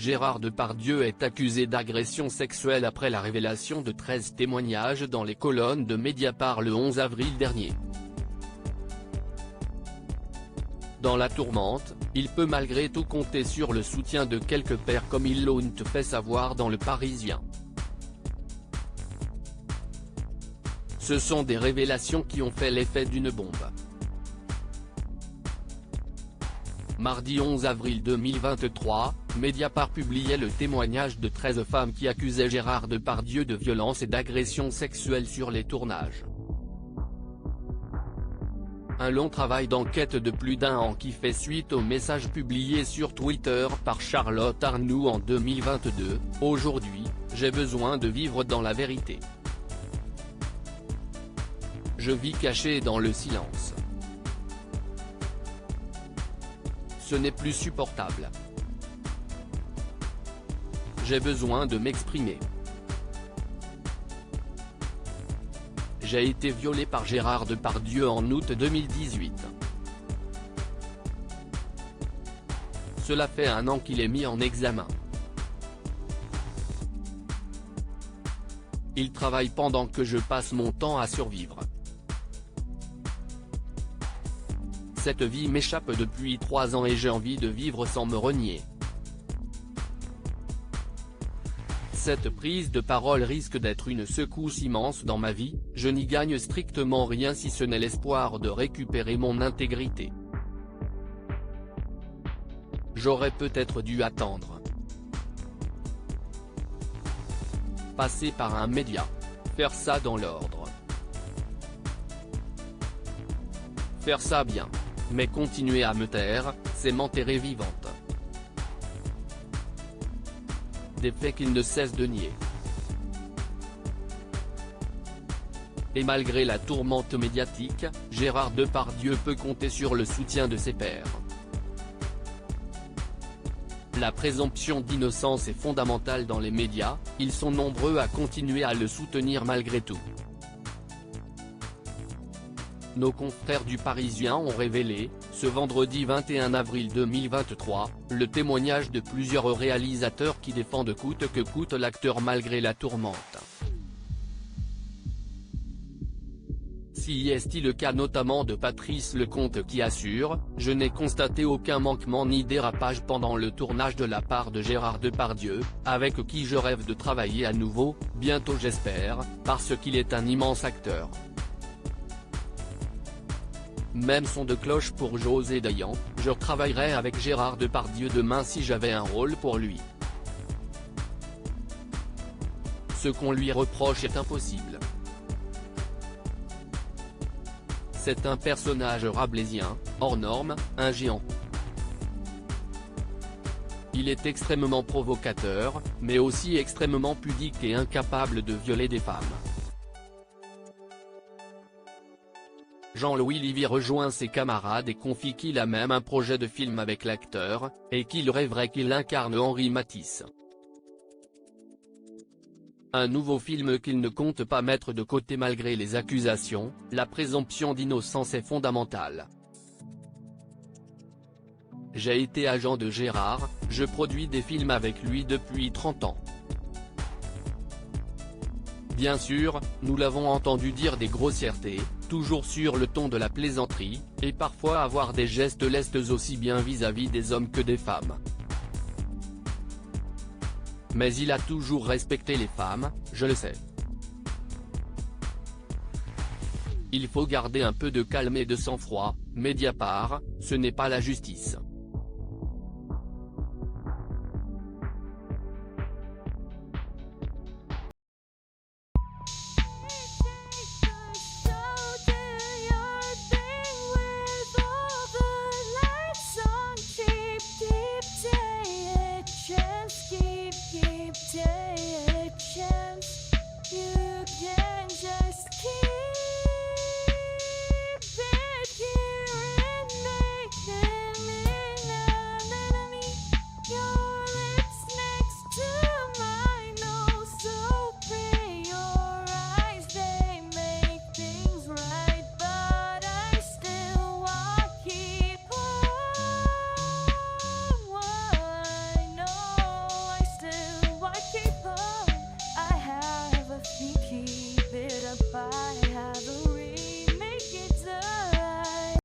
Gérard Depardieu est accusé d'agression sexuelle après la révélation de 13 témoignages dans les colonnes de Mediapart le 11 avril dernier. Dans la tourmente, il peut malgré tout compter sur le soutien de quelques pairs comme ils l'ont fait savoir dans Le Parisien. Ce sont des révélations qui ont fait l'effet d'une bombe. Mardi 11 avril 2023, Mediapart publiait le témoignage de 13 femmes qui accusaient Gérard Depardieu de violence et d'agression sexuelle sur les tournages. Un long travail d'enquête de plus d'1 an qui fait suite aux messages publiés sur Twitter par Charlotte Arnoux en 2022, « Aujourd'hui, j'ai besoin de vivre dans la vérité. Je vis caché dans le silence. Ce n'est plus supportable. J'ai besoin de m'exprimer. J'ai été violée par Gérard Depardieu en août 2018. Cela fait 1 an qu'il est mis en examen. Il travaille pendant que je passe mon temps à survivre. Cette vie m'échappe depuis 3 ans et j'ai envie de vivre sans me renier. Cette prise de parole risque d'être une secousse immense dans ma vie, je n'y gagne strictement rien si ce n'est l'espoir de récupérer mon intégrité. J'aurais peut-être dû attendre. Passer par un média. Faire ça dans l'ordre. Faire ça bien. Mais continuer à me taire, c'est m'enterrer vivante. Des faits qu'il ne cesse de nier. Et malgré la tourmente médiatique, Gérard Depardieu peut compter sur le soutien de ses pairs. La présomption d'innocence est fondamentale dans les médias, ils sont nombreux à continuer à le soutenir malgré tout. Nos confrères du Parisien ont révélé, ce vendredi 21 avril 2023, le témoignage de plusieurs réalisateurs qui défendent coûte que coûte l'acteur malgré la tourmente. Si est le cas notamment de Patrice Lecomte qui assure « Je n'ai constaté aucun manquement ni dérapage pendant le tournage de la part de Gérard Depardieu, avec qui je rêve de travailler à nouveau, bientôt j'espère, parce qu'il est un immense acteur. » Même son de cloche pour José Dayan, je travaillerais avec Gérard Depardieu demain si j'avais un rôle pour lui. Ce qu'on lui reproche est impossible. C'est un personnage rabelaisien, hors norme, un géant. Il est extrêmement provocateur, mais aussi extrêmement pudique et incapable de violer des femmes. Jean-Louis Livy rejoint ses camarades et confie qu'il a même un projet de film avec l'acteur, et qu'il rêverait qu'il incarne Henri Matisse. Un nouveau film qu'il ne compte pas mettre de côté malgré les accusations, la présomption d'innocence est fondamentale. J'ai été agent de Gérard, je produis des films avec lui depuis 30 ans. Bien sûr, nous l'avons entendu dire des grossièretés, toujours sur le ton de la plaisanterie, et parfois avoir des gestes lestes aussi bien vis-à-vis des hommes que des femmes. Mais il a toujours respecté les femmes, je le sais. Il faut garder un peu de calme et de sang-froid, Mediapart, ce n'est pas la justice.